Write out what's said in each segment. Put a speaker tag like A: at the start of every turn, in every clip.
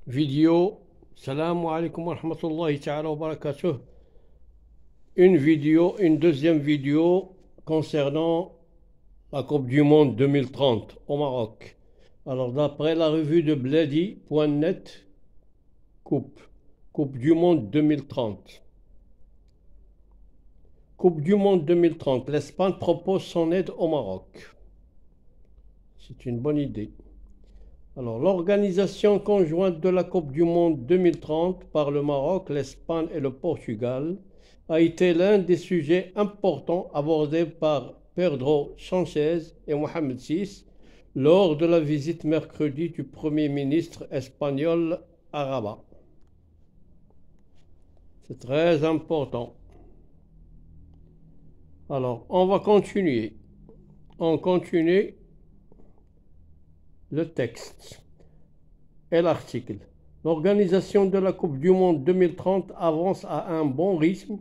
A: Vidéo. Salam alaikum wa rahmatullahi ta'ala wa barakatuh. Une deuxième vidéo concernant la Coupe du Monde 2030 au Maroc. Alors, d'après la revue de Bledi.net, Coupe du Monde 2030. Coupe du Monde 2030, l'Espagne propose son aide au Maroc. C'est une bonne idée. Alors, l'organisation conjointe de la Coupe du Monde 2030 par le Maroc, l'Espagne et le Portugal a été l'un des sujets importants abordés par Pedro Sánchez et Mohamed VI lors de la visite mercredi du Premier ministre espagnol à Rabat. C'est très important. Alors, on va continuer. On continue le texte et l'article. L'organisation de la Coupe du Monde 2030 avance à un bon rythme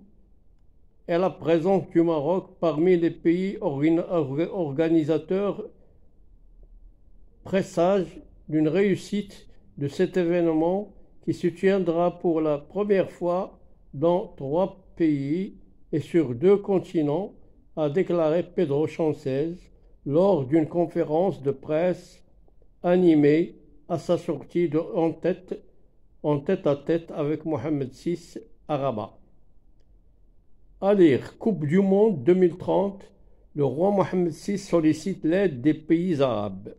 A: et la présence du Maroc parmi les pays organisateurs présage d'une réussite de cet événement qui se tiendra pour la première fois dans 3 pays et sur 2 continents, a déclaré Pedro Sánchez lors d'une conférence de presse animée à sa sortie en tête à tête avec Mohamed VI à Rabat. À lire Coupe du Monde 2030, le roi Mohamed VI sollicite l'aide des pays arabes.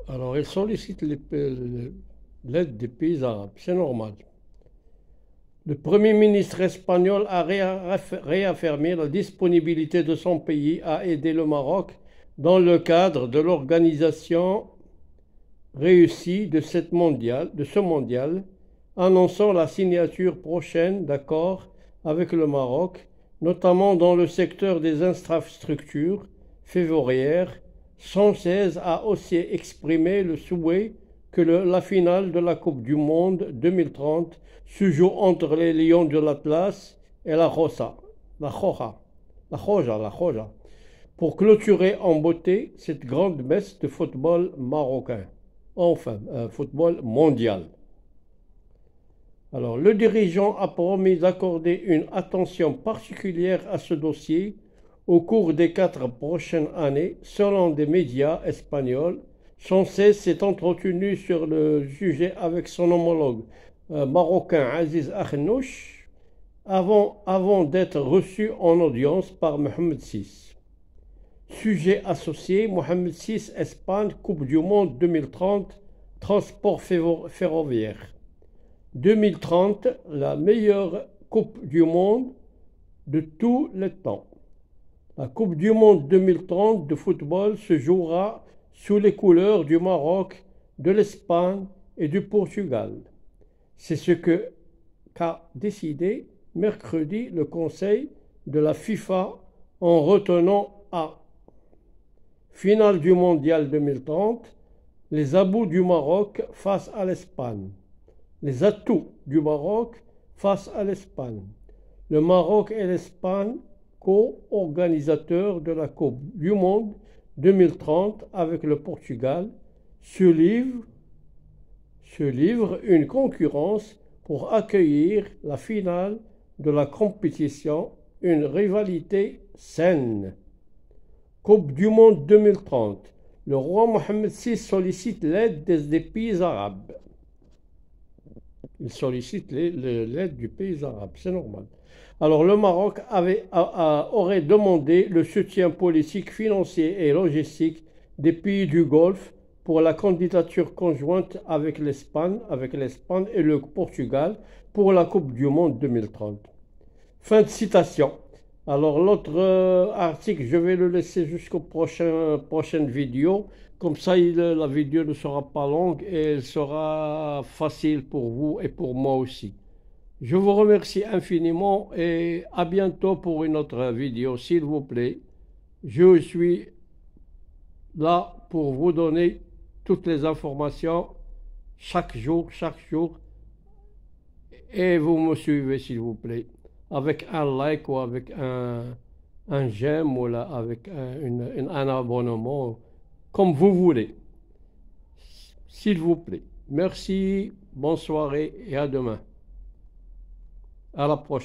A: Alors, il sollicite l'aide des pays arabes, c'est normal. Le Premier ministre espagnol a réaffirmé la disponibilité de son pays à aider le Maroc dans le cadre de l'organisation réussie de ce mondial, annonçant la signature prochaine d'accords avec le Maroc, notamment dans le secteur des infrastructures ferroviaires. Sánchez a aussi exprimé le souhait que la finale de la Coupe du Monde 2030 se joue entre les Lions de l'Atlas et la Joja, pour clôturer en beauté cette grande messe de football marocain, enfin football mondial. Alors, le dirigeant a promis d'accorder une attention particulière à ce dossier au cours des 4 prochaines années, selon des médias espagnols. Sánchez s'est entretenu sur le sujet avec son homologue marocain Aziz Akhannouch avant d'être reçu en audience par Mohamed VI. Sujet associé, Mohamed VI, Espagne, Coupe du Monde 2030, transport ferroviaire. 2030, la meilleure Coupe du Monde de tous les temps. La Coupe du Monde 2030 de football se jouera sous les couleurs du Maroc, de l'Espagne et du Portugal. C'est ce qu'a décidé mercredi le Conseil de la FIFA en retenant à finale du Mondial 2030 les atouts du Maroc face à l'Espagne. Les atouts du Maroc face à l'Espagne. Le Maroc et l'Espagne, co-organisateurs de la Coupe du Monde 2030 avec le Portugal, se livrent une concurrence pour accueillir la finale de la compétition, une rivalité saine. Coupe du Monde 2030. Le roi Mohamed VI sollicite l'aide des pays arabes. Il sollicite l'aide du pays arabe, c'est normal. Alors le Maroc aurait demandé le soutien politique, financier et logistique des pays du Golfe pour la candidature conjointe avec l'Espagne et le Portugal pour la Coupe du Monde 2030. Fin de citation. Alors l'autre article, je vais le laisser jusqu'aux prochaines vidéos. Comme ça, la vidéo ne sera pas longue et elle sera facile pour vous et pour moi aussi. Je vous remercie infiniment et à bientôt pour une autre vidéo, s'il vous plaît. Je suis là pour vous donner toutes les informations chaque jour, et vous me suivez, s'il vous plaît, avec un like ou avec un j'aime ou là, avec un abonnement, comme vous voulez. s'il vous plaît. Merci, bonne soirée et à demain. À la prochaine.